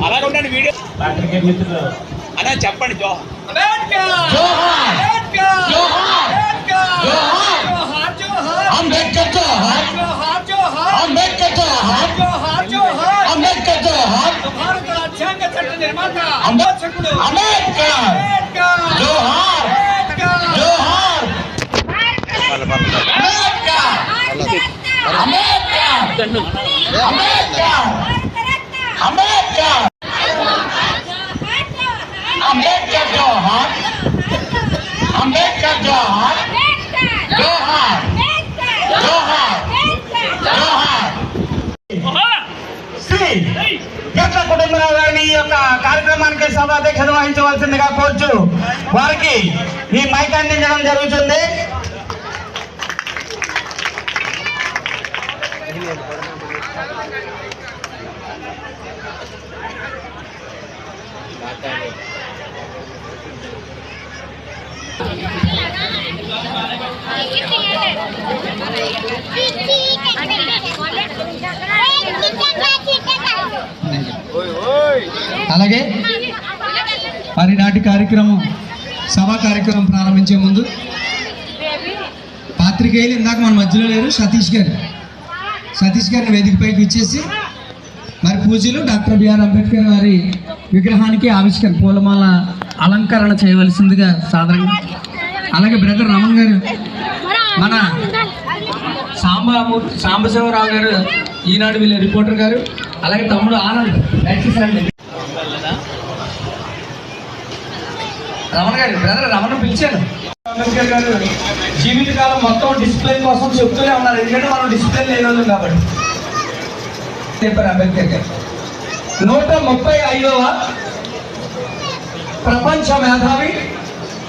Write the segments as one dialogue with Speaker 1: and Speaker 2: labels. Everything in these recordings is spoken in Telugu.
Speaker 1: అలాగే ఉండండి వీడియో అలా చెప్పండి.
Speaker 2: భారత రాజ్యాంగ చట్ట నిర్మాత
Speaker 3: గట్ల కుటుంబరావు గారిని ఈ యొక్క కార్యక్రమానికి సభాధ్యక్షత వహించవలసిందిగా కోరుచు వారికి ఈ మైక్ అందించడం జరుగుతుంది.
Speaker 4: అలాగే మరి నాటి కార్యక్రమం సభా కార్యక్రమం ప్రారంభించే ముందు పాత్రికేయులు ఇందాక మన మధ్యలో లేరు సతీష్ గారిని వేదికపైకి ఇచ్చేసి మరి పూజలు డాక్టర్ బిఆర్ అంబేద్కర్ గారి విగ్రహానికి ఆవిష్కరణ పూలమాల అలంకరణ చేయవలసిందిగా సాధారణంగా. అలాగే బ్రదర్ రమణ్ గారు, మన సాంబశివరావు గారు ఈనాడు వీళ్ళ రిపోర్టర్ గారు, అలాగే తమ్ముడు ఆనంద్ రమణ గారు, బ్రదర్ రమణ పిలిచాను. అంబేద్కర్ గారు జీవితకాలం మొత్తం డిసిప్లిన్ కోసం చెప్తూనే ఉన్నారు, ఎందుకంటే మనం డిసిప్లిన్ లేని రోజు కాబట్టి. చెప్పారు అంబేద్కర్ గారు 135వ ప్రపంచ మేధావి,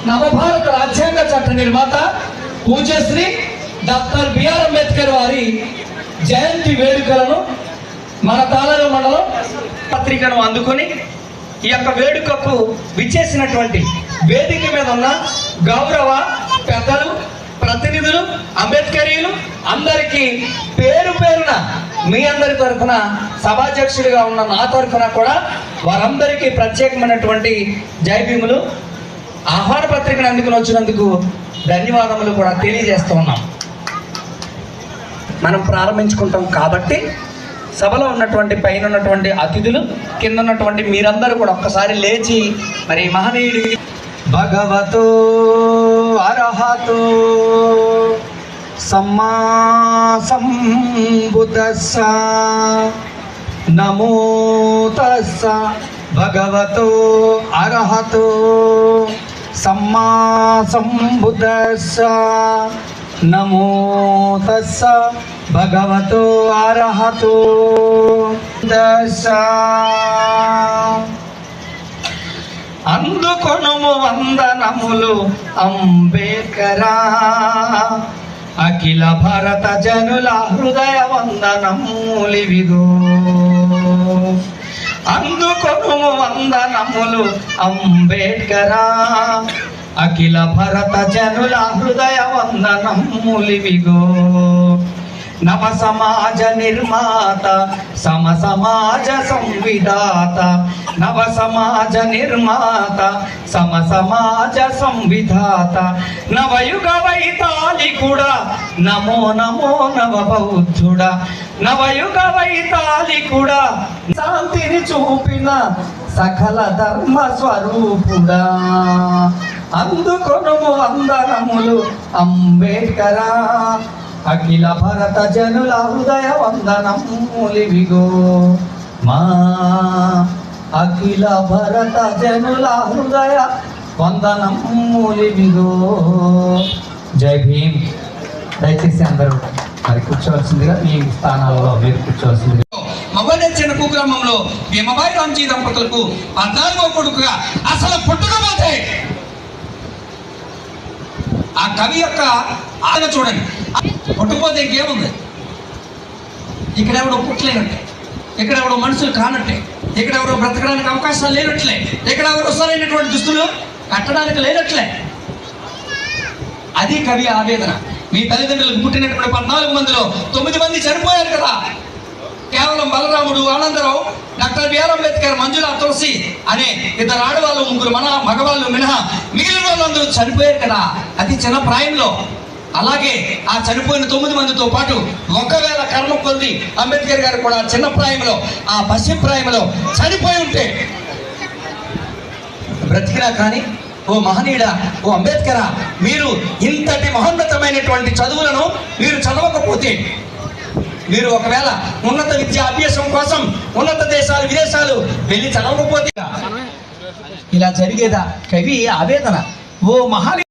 Speaker 4: నవభారత రాజ్యాంగ చట్ట నిర్మాత పూజ్యశ్రీ డాక్టర్ బిఆర్ అంబేద్కర్ వారి జయంతి వేడుకలను మన తాళాల మండలం పత్రికను అందుకొని ఈ యొక్క వేడుకకు విచ్చేసినటువంటి వేదిక మీద ఉన్న గౌరవ పెద్దలు, ప్రతినిధులు, అంబేద్కరీయులు అందరికీ పేరు పేరున మీ అందరి తరఫున సభాధ్యక్షుడిగా ఉన్న నా తరఫున కూడా వారందరికీ ప్రత్యేకమైనటువంటి జైభీములు. ఆహ్వాన పత్రికను అందుకుని వచ్చినందుకు ధన్యవాదములు కూడా తెలియజేస్తూ ఉన్నాం. మనం ప్రారంభించుకుంటాం కాబట్టి సభలో ఉన్నటువంటి పైన ఉన్నటువంటి అతిథులు, కింద ఉన్నటువంటి మీరందరూ కూడా ఒక్కసారి లేచి మరి మహనీయుడి భగవతో అర్హతో సమ్మా సంబుద్దస్స నమో తస్స భగవతో అర్హతో సమ్మా సంబుద్దస్స నమో తస్స భగవతో అర్హతో దశ. అందుకొనుము వందనములు అంబేద్కరా, అఖిల భారత జనుల హృదయ వందనములివిగో. అందుకొనుము వందనములు అంబేద్కరా, అఖిల భరత జనుల హృదయ వందనములివిగో. నవ సమాజ నిర్మాత సమ సమాజ సంవిధాత, నవ సమాజ నిర్మాత సమ సమాజ సంవిధాత, నవయుగ వైతాళికుడా నమో నమో నవ బౌద్ధుడా, నవయుగ వైతాళికుడా శాంతిని చూపిన సకల ధర్మ స్వరూపుడా. అందుకొనుము వందనములు అంబేద్కరా, అఖిల భరత జనుల హృదయ వందనములివిగో. మా అఖిల భరత జనుల హృదయ వందనములివిగో. జై భీమ్. దయచేసి అందరూ మరి కూర్చోవలసిందిగా, మీ స్థానాలలో మీరు కూర్చోవలసిందిగా.
Speaker 5: మగవాడ చిన్న కుగ్రామంలో భీమబాయి రాంజీ దంపతులకు 14వ కొడుకుగా అసలు పుట్టకపోతే ఆ కవి యొక్క ఆదరణ చూడండి. పుట్టకపోతే ఇంకేముంది? ఇక్కడెవడో పుట్టలేనట్టే, ఇక్కడెవడో మనుషులు కానట్టే, ఇక్కడెవరో బ్రతకడానికి అవకాశాలు లేనట్లే, ఇక్కడెవరో సరైనటువంటి దుస్తులు కట్టడానికి లేనట్లే. అది కవి ఆవేదన. మీ తల్లిదండ్రులకు పుట్టినటువంటి 14 మందిలో 9 మంది చనిపోయారు కదా. రాముడు, ఆనందరావు, డాక్టర్ బిఆర్ అంబేద్కర్, మంజుల, తులసి అనే ఇద్దరు ఆడవాళ్ళు, ముగ్గురు మగవాళ్ళు మినహా మిగిలిన వాళ్ళందరూ చనిపోయారు కదా అతి చిన్న ప్రాయంలో. అలాగే ఆ చనిపోయిన 9 మందితో పాటు ఒకవేళ కర్మ కొద్ది అంబేద్కర్ గారు కూడా చిన్న ప్రాయంలో, ఆ పసి ప్రాయంలో చనిపోయి ఉంటే బ్రతికినా కానీ, ఓ మహనీయుడా, ఓ అంబేద్కరా, మీరు ఇంతటి మహోన్నతమైనటువంటి చదువులను మీరు చదవకపోతే, మీరు ఒకవేళ ఉన్నత విద్యా అభ్యాసం కోసం ఉన్నత దేశాలు విదేశాలు వెళ్ళి చదవకపోతే ఇలా జరిగేదా? కవి ఆవేదన. ఓ మహనీయుడు